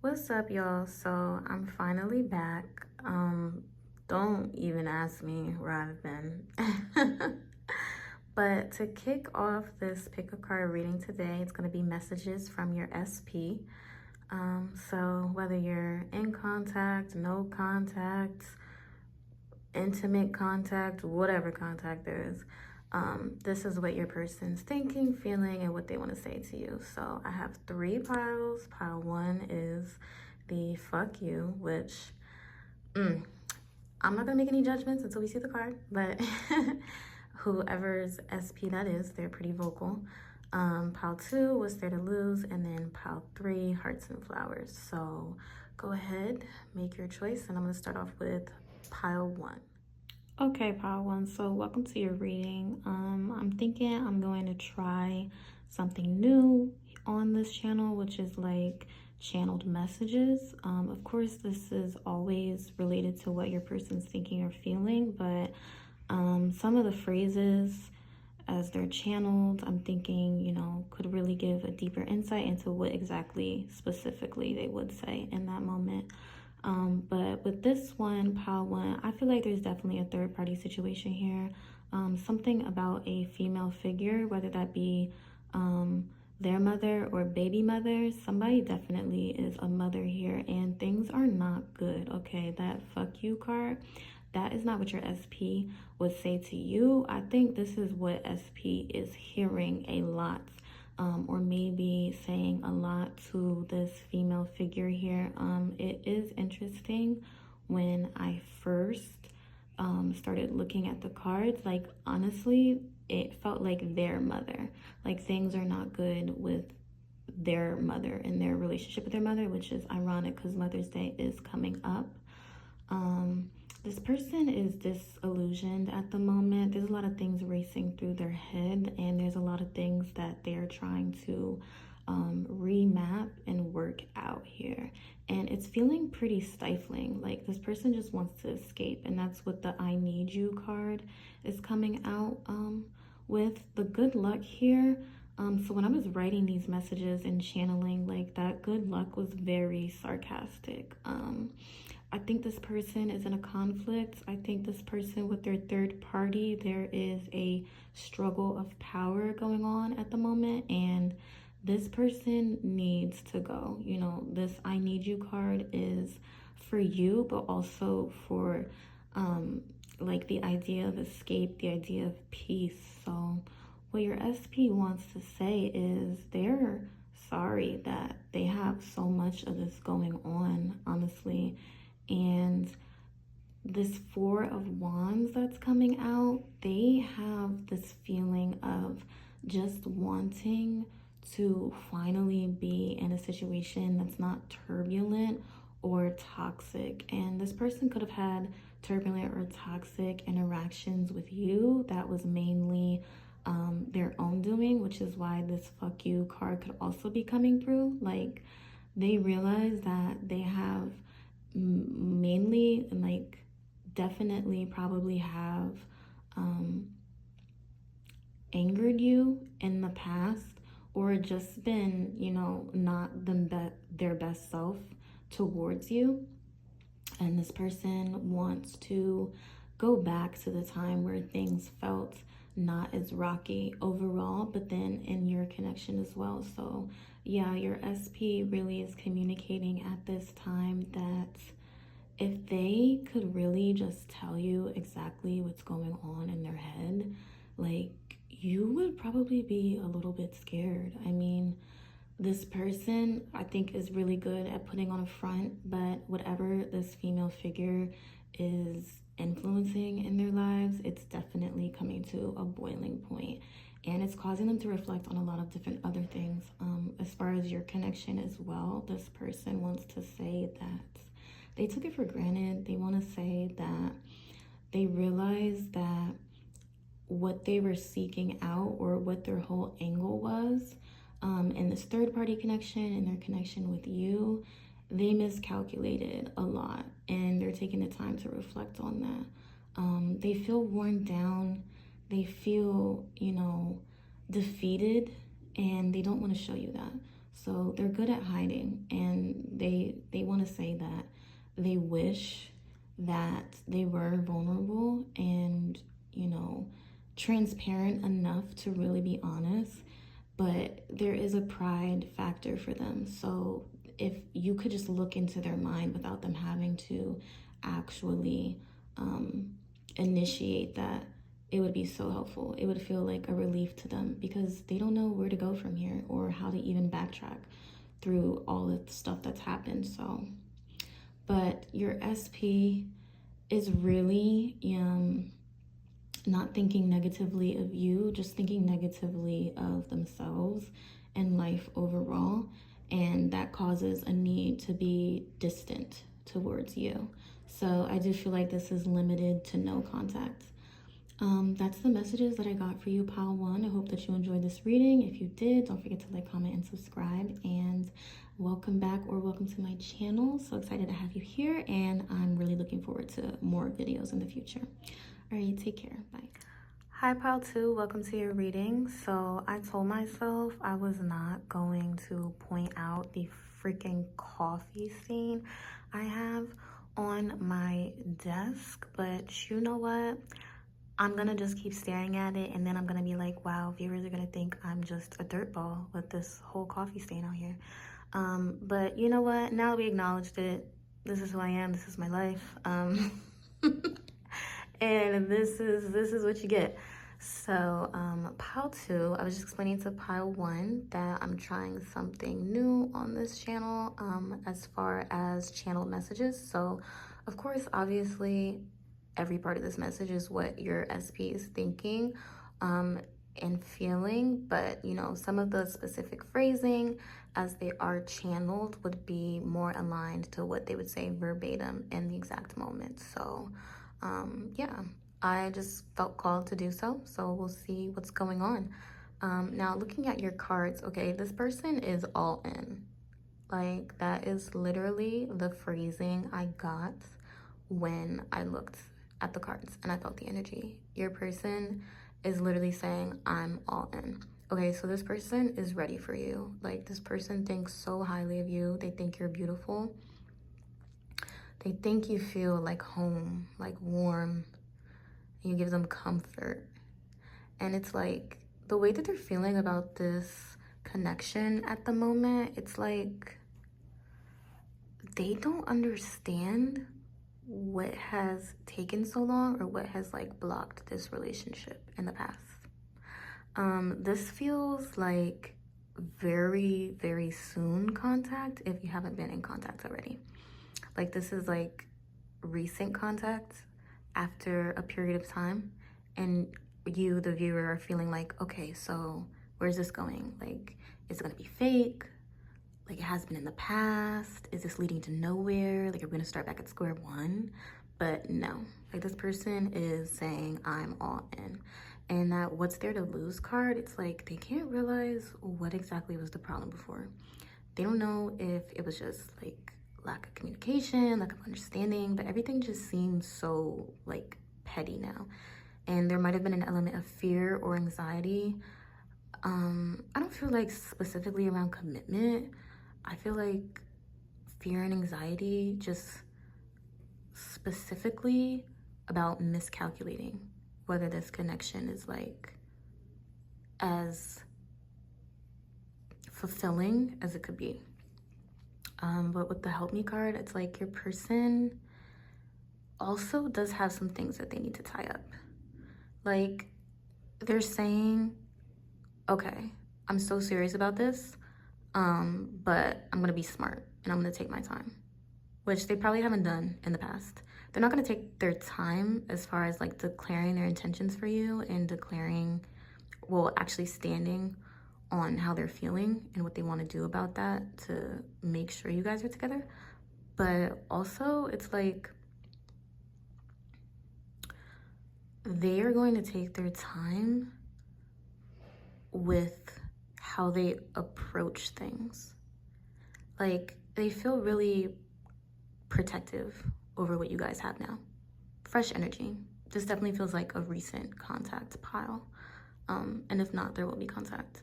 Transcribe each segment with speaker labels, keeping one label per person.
Speaker 1: What's up, y'all? So I'm finally back. Don't even ask me where I've been. But to kick off this pick a card reading today, it's going to be messages from your SP. So whether you're in contact, no contact, intimate contact, whatever contact there is, this is what your person's thinking, feeling, and what they want to say to you. So I have three piles. Pile one is the fuck you, which I'm not gonna make any judgments until we see the card, but whoever's SP that is, they're pretty vocal. Pile two was there to lose, and then pile three, hearts and flowers. So go ahead, make your choice, and I'm gonna start off with pile one. Okay, pile one, so welcome to your reading. I'm thinking I'm going to try something new on this channel, which is like channeled messages. Of course, this is always related to what your person's thinking or feeling, but some of the phrases as they're channeled, I'm thinking, could really give a deeper insight into what exactly specifically they would say in that moment. But with this one, pile one, I feel like there's definitely a third party situation here. Something about a female figure, whether that be their mother or baby mother. Somebody definitely is a mother here, and things are not good. Okay, that fuck you card, that is not what your SP would say to you. I think this is what SP is hearing a lot, or maybe saying a lot to this female figure here. It is interesting when I first started looking at the cards, like honestly, it felt like their mother, like things are not good with their mother and their relationship with their mother, which is ironic because Mother's Day is coming up. This person is disillusioned at the moment. There's a lot of things racing through their head, and there's a lot of things that they're trying to remap and work out here. And it's feeling pretty stifling. Like this person just wants to escape, and that's what the I need you card is coming out with. The good luck here. So when I was writing these messages and channeling, like that good luck was very sarcastic. I think this person is in a conflict. I think this person with their third party, there is a struggle of power going on at the moment, and this person needs to go. This I need you card is for you, but also for like the idea of escape, the idea of peace. So what your SP wants to say is they're sorry that they have so much of this going on, honestly. And this Four of Wands that's coming out, they have this feeling of just wanting to finally be in a situation that's not turbulent or toxic. And this person could have had turbulent or toxic interactions with you that was mainly their own doing, which is why this fuck you card could also be coming through. Like they realize that they have mainly, like definitely probably have angered you in the past, or just been not their best self towards you. And this person wants to go back to the time where things felt not as rocky overall, but then in your connection as well. So yeah, your SP really is communicating at this time that if they could really just tell you exactly what's going on in their head, like you would probably be a little bit scared. I mean, this person I think is really good at putting on a front, but whatever this female figure is influencing in their lives, it's definitely coming to a boiling point, and it's causing them to reflect on a lot of different other things. As far as your connection as well, this person wants to say that they took it for granted. They want to say that they realized that what they were seeking out, or what their whole angle was, in this third party connection and their connection with you, they miscalculated a lot, and they're taking the time to reflect on that. They feel worn down. They feel, defeated, and they don't want to show you that. So they're good at hiding, and they want to say that they wish that they were vulnerable and, you know, transparent enough to really be honest, but there is a pride factor for them. So if you could just look into their mind without them having to actually initiate that, it would be so helpful. It would feel like a relief to them because they don't know where to go from here or how to even backtrack through all the stuff that's happened. So, but your SP is really not thinking negatively of you, just thinking negatively of themselves and life overall. And that causes a need to be distant towards you. So I do feel like this is limited to no contact. That's the messages that I got for you, Pile 1. I hope that you enjoyed this reading. If you did, don't forget to like, comment, and subscribe. And welcome back or welcome to my channel. So excited to have you here, and I'm really looking forward to more videos in the future. All right, take care. Bye. Hi, Pile 2. Welcome to your reading. So I told myself I was not going to point out the freaking coffee stain I have on my desk, but you know what? I'm gonna just keep staring at it, and then I'm gonna be like, wow, viewers are gonna think I'm just a dirtball with this whole coffee stain out here. But you know what? Now that we acknowledged it, this is who I am, this is my life. And this is what you get. So Pile 2, I was just explaining to Pile 1 that I'm trying something new on this channel as far as channeled messages. So of course, obviously, every part of this message is what your SP is thinking and feeling, but you know, some of the specific phrasing as they are channeled would be more aligned to what they would say verbatim in the exact moment. So yeah, I just felt called to do so. So we'll see what's going on. Now looking at your cards, okay, this person is all in. Like, that is literally the phrasing I got when I looked at the cards and I felt the energy. Your person is literally saying, I'm all in. Okay, so this person is ready for you. Like, this person thinks so highly of you. They think you're beautiful. They think you feel like home, like warm. You give them comfort. And it's like, the way that they're feeling about this connection at the moment, it's like they don't understand what has taken so long or what has like blocked this relationship in the past. This feels like very, very soon contact if you haven't been in contact already. Like, this is like recent contact after a period of time, and you, the viewer, are feeling like, okay, so where's this going? Like, is it gonna be fake? Like, it has been in the past? Is this leading to nowhere? Like, are we gonna start back at square one? But no, like, this person is saying, I'm all in. And that what's there to lose card, it's like they can't realize what exactly was the problem before. They don't know if it was just like lack of communication, lack of understanding, but everything just seems so like petty now. And there might have been an element of fear or anxiety. I don't feel like specifically around commitment. I feel like fear and anxiety just specifically about miscalculating whether this connection is like as fulfilling as it could be. But with the help me card, it's like your person also does have some things that they need to tie up. Like, they're saying, okay, I'm so serious about this, but I'm gonna be smart and I'm gonna take my time, which they probably haven't done in the past. They're not gonna take their time as far as like declaring their intentions for you and declaring, well, actually standing on how they're feeling and what they want to do about that to make sure you guys are together. But also, it's like they are going to take their time with how they approach things. Like, they feel really protective over what you guys have now. Fresh energy. This definitely feels like a recent contact, Pile. And if not, there will be contact.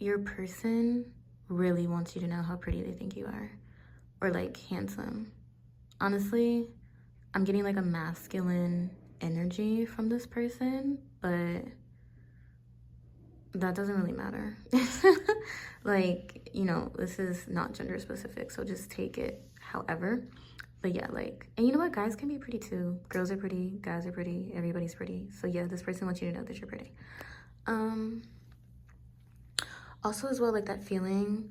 Speaker 1: your person really wants you to know how pretty they think you are, or like handsome. Honestly, I'm getting like a masculine energy from this person, but that doesn't really matter. Like, you know, this is not gender specific, so just take it however. But yeah, like, and you know what? Guys can be pretty too. Girls are pretty, guys are pretty, everybody's pretty. So yeah, this person wants you to know that you're pretty. Also as well, like that feeling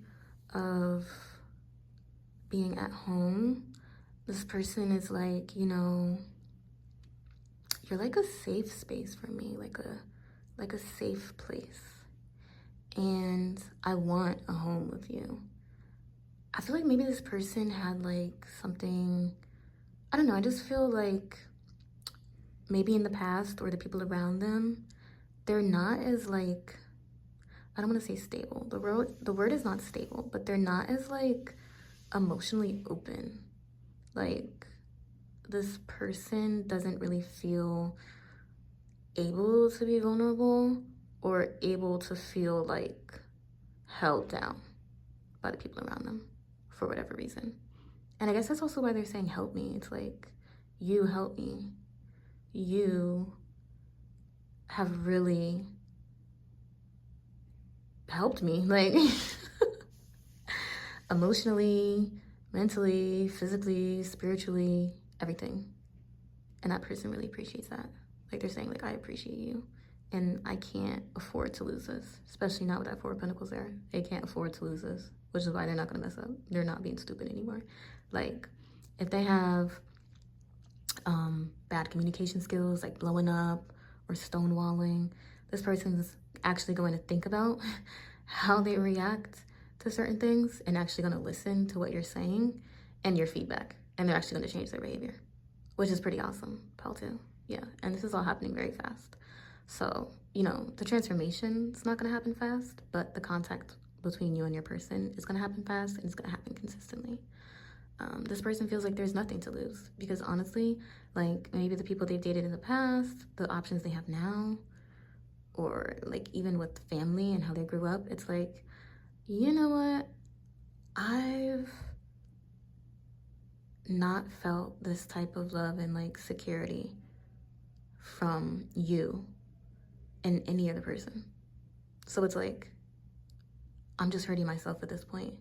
Speaker 1: of being at home. This person is like, you know, you're like a safe space for me, like a safe place. And I want a home with you. I feel like maybe this person had like something, I don't know, I just feel like maybe in the past or the people around them, they're not as like, I don't want to say stable. The word is not stable, but they're not as like emotionally open. Like this person doesn't really feel able to be vulnerable or able to feel like held down by the people around them for whatever reason. And I guess that's also why they're saying help me. It's like, you help me. You have really helped me, like emotionally, mentally, physically, spiritually, everything. And that person really appreciates that. Like they're saying, like, I appreciate you. And I can't afford to lose this, especially not with that Four of Pentacles there. They can't afford to lose this, which is why they're not gonna mess up. They're not being stupid anymore. Like, if they have bad communication skills, like blowing up or stonewalling, this person's actually going to think about how they react to certain things and actually gonna listen to what you're saying and your feedback. And they're actually gonna change their behavior, which is pretty awesome, pal too. Yeah, and this is all happening very fast. So, you know, the transformation is not gonna happen fast, but the contact between you and your person is gonna happen fast and it's gonna happen consistently. This person feels like there's nothing to lose because honestly, like maybe the people they've dated in the past, the options they have now, or like even with family and how they grew up, it's like, you know what? I've not felt this type of love and like security from you and any other person. So it's like, I'm just hurting myself at this point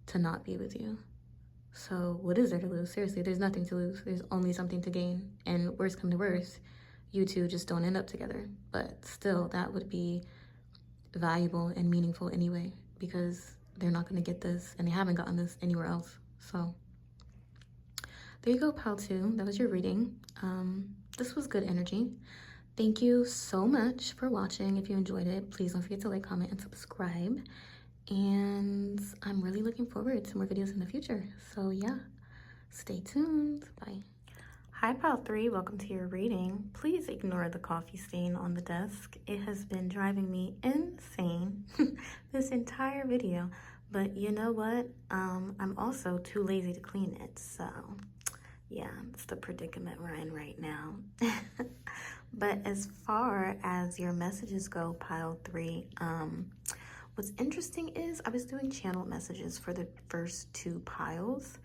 Speaker 1: to not be with you. So what is there to lose? Seriously, there's nothing to lose. There's only something to gain. And worst come to worst, you two just don't end up together. But still, that would be valuable and meaningful anyway, because they're not going to get this and they haven't gotten this anywhere else. So there you go, pal two. That was your reading. This was good energy. Thank you so much for watching. If you enjoyed it, please don't forget to like, comment, and subscribe. And I'm really looking forward to more videos in the future. So yeah, stay tuned. Bye. Hi, pal three. Welcome to your reading. Please ignore the coffee stain on the desk. It has been driving me insane this entire video. But you know what? I'm also too lazy to clean it. So yeah, it's the predicament we're in right now. But as far as your messages go, pile three, what's interesting is I was doing channel messages for the first two piles,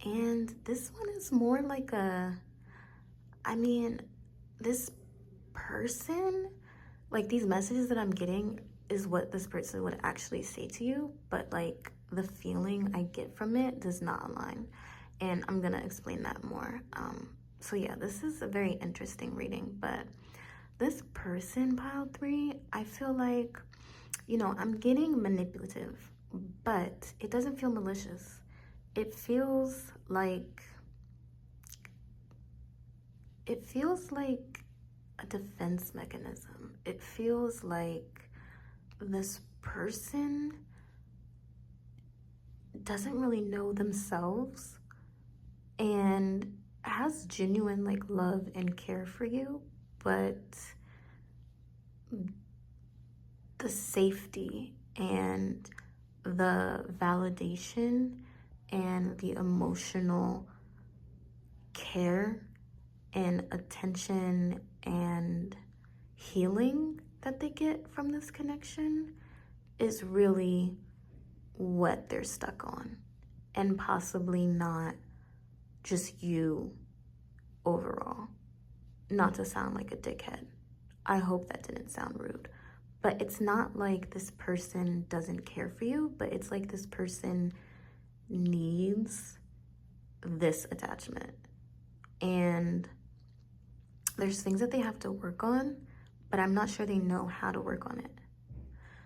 Speaker 1: and this one is more like this person, like these messages that I'm getting is what this person would actually say to you, but like the feeling I get from it does not align. And I'm gonna explain that more. So yeah, this is a very interesting reading, but this person, pile three, I feel like, you know, I'm getting manipulative, but it doesn't feel malicious. It feels like a defense mechanism. It feels like this person doesn't really know themselves and has genuine like love and care for you, but the safety and the validation and the emotional care and attention and healing that they get from this connection is really what they're stuck on, and possibly not just you overall. Not to sound like a dickhead. I hope that didn't sound rude. But it's not like this person doesn't care for you, but it's like this person needs this attachment. And there's things that they have to work on, but I'm not sure they know how to work on it.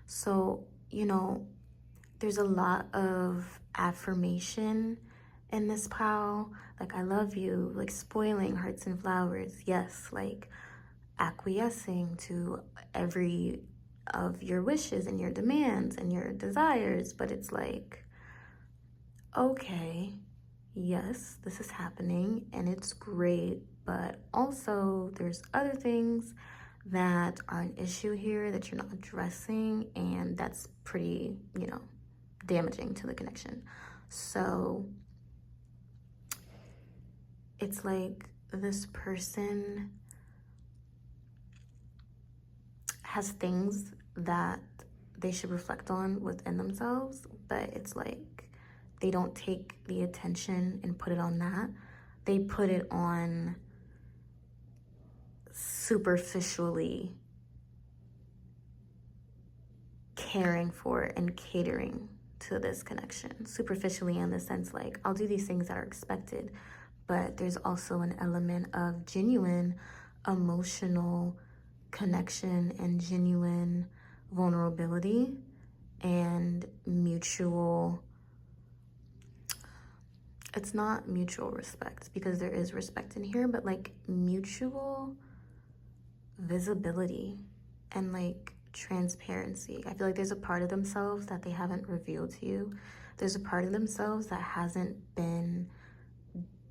Speaker 1: So, there's a lot of affirmation in this pile. Like, I love you, like spoiling hearts and flowers. Yes, like acquiescing to every of your wishes and your demands and your desires. But it's like, okay, yes, this is happening and it's great, but also there's other things that are an issue here that you're not addressing, and that's pretty, damaging to the connection. So it's like this person has things that they should reflect on within themselves, but it's like they don't take the attention and put it on that. They put it on superficially caring for and catering to this connection. Superficially in the sense like, I'll do these things that are expected, but there's also an element of genuine emotional connection and genuine vulnerability and mutual, it's not mutual respect because there is respect in here, but like mutual visibility and like transparency. I feel like there's a part of themselves that they haven't revealed to you. There's a part of themselves that hasn't been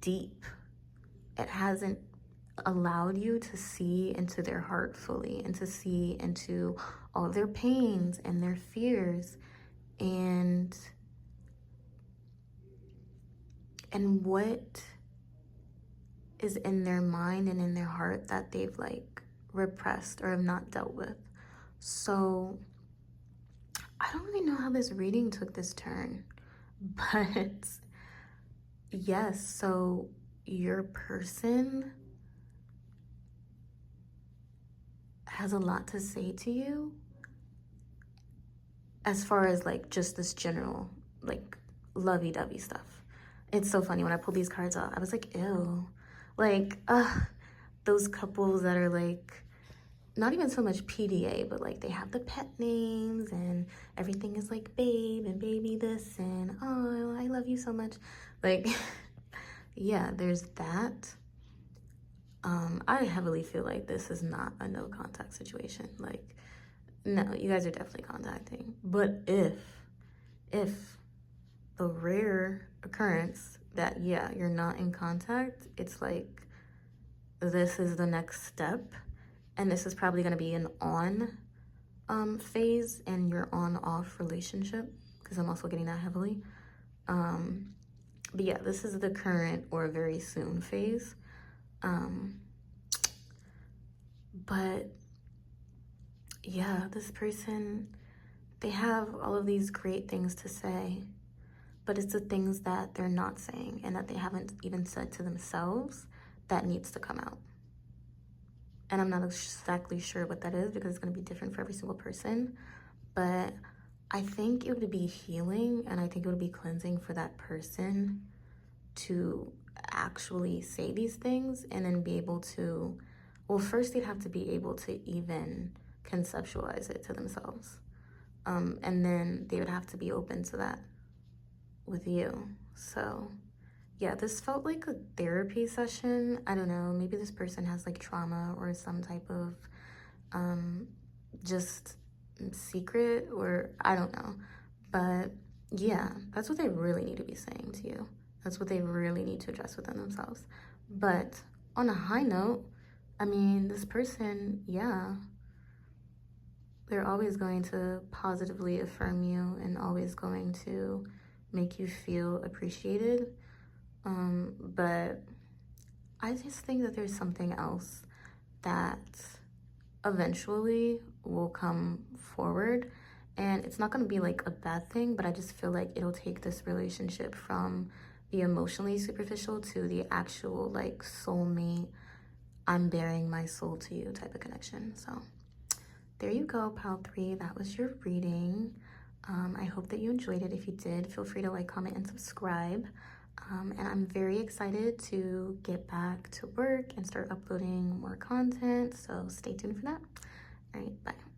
Speaker 1: deep. It hasn't allowed you to see into their heart fully and to see into all of their pains and their fears and what is in their mind and in their heart that they've like repressed or have not dealt with. So I don't really know how this reading took this turn, but yes, so your person has a lot to say to you as far as like just this general like lovey-dovey stuff. It's so funny when I pulled these cards out, I was like, ew, like those couples that are like not even so much PDA, but like they have the pet names and everything is like babe and baby this and oh, I love you so much. Like, yeah, there's that. I heavily feel like this is not a no contact situation. Like, no, you guys are definitely contacting. But if the rare occurrence that, yeah, you're not in contact, it's like this is the next step. And this is probably going to be an on phase in your on-off relationship, because I'm also getting that heavily. But yeah, this is the current or very soon phase. But yeah, this person, they have all of these great things to say, but it's the things that they're not saying and that they haven't even said to themselves that needs to come out. And I'm not exactly sure what that is because it's going to be different for every single person. But I think it would be healing and I think it would be cleansing for that person to actually say these things and then be able to, well, first they'd have to be able to even conceptualize it to themselves. And then they would have to be open to that with you. So yeah, this felt like a therapy session. I don't know, maybe this person has like trauma or some type of just secret, or I don't know. But yeah, that's what they really need to be saying to you. That's what they really need to address within themselves. But on a high note, I mean, this person, yeah, they're always going to positively affirm you and always going to make you feel appreciated. But I just think that there's something else that eventually will come forward, And it's not going to be like a bad thing, but I just feel like it'll take this relationship from the emotionally superficial to the actual like soulmate, I'm bearing my soul to you type of connection. So there you go, pile 3. That was your reading. I hope that you enjoyed it. If you did, feel free to like, comment, and subscribe. And I'm very excited to get back to work and start uploading more content. So stay tuned for that. All right, bye.